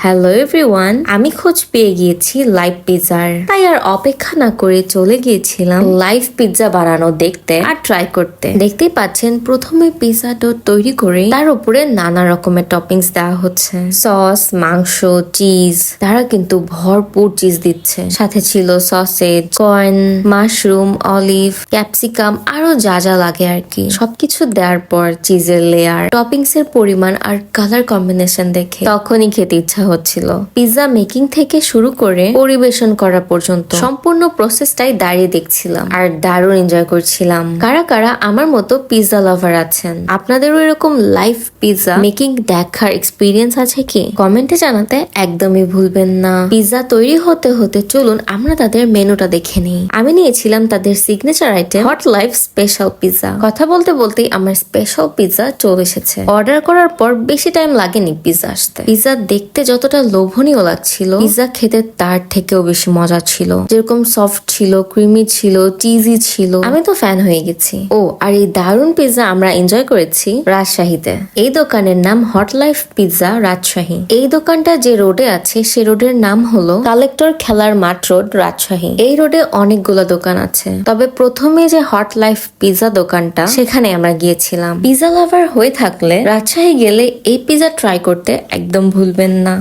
Hello everyone, আমি খোঁজ পেয়ে গিয়েছি লাইভ পিৎজার। তাই আর অপেক্ষা না করে চলে গিয়েছিলাম লাইভ পিৎজা বানানো দেখতে আর ট্রাই করতে। দেখতেই পাচ্ছেন প্রথমে পিৎজা ডো তৈরি করে তার উপরে নানা রকমের টপিংস দেওয়া হচ্ছে, সস, মাংস, চিজ। তারা কিন্তু ভরপুর চিজ দিচ্ছে, সাথে ছিল sausage, corn, mushroom, olive, capsicum, আরো যা যা লাগে আর কি। সবকিছু দেওয়ার পর চিজের লেয়ার, টপিংস এর পরিমাণ আর কালার কম্বিনেশন দেখে তখনই খেতে ইচ্ছা হচ্ছিল। পিৎজা মেকিং থেকে শুরু করে পরিবেশন করা পর্যন্ত সম্পূর্ণ প্রসেসটাই দাঁড়িয়ে দেখছিলাম আর দারুণ এনজয় করছিলাম। কারা কারা আমার মতো পিৎজা লাভার আছেন, আপনাদেরও এরকম লাইভ পিৎজা মেকিং দেখার এক্সপিরিয়েন্স আছে কি? কমেন্টে জানাতে একদমই ভুলবেন না। পিৎজা তৈরি হতে হতে চলুন আমরা তাদের মেনুটা দেখে নিই। আমি নিয়েছিলাম তাদের signature item hot live special pizza. কথা বলতে বলতেই আমার স্পেশাল পিৎজা চলে এসেছে। অর্ডার করার পর বেশি টাইম লাগেনি পিৎজা আসতে। পিৎজা দেখতে যতটা লোভনীয় লাগছিল, পিৎজা খেতে তার থেকেও বেশি মজা ছিল। যেরকম সফট ছিল, ক্রিমি ছিল, চিজি ছিল, আমি তো ফ্যান হয়ে গেছি। ও আর এই দারুণ পিৎজা আমরা এনজয় করেছি রাজশাহীতে। এই দোকানের নাম হট লাইফ পিৎজা রাজশাহী। এই দোকানটা যে রোডে আছে সে রোডের নাম হলো কালেক্টর খেলার মাঠ রোড, রাজশাহী। এই রোডে অনেকগুলো দোকান আছে, তবে প্রথমে যে হট লাইফ পিৎজা দোকানটা সেখানে আমরা গিয়েছিলাম। পিৎজা লাভার হয়ে থাকলে রাজশাহী গেলে এই পিৎজা ট্রাই করতে একদম ভুলবেন না।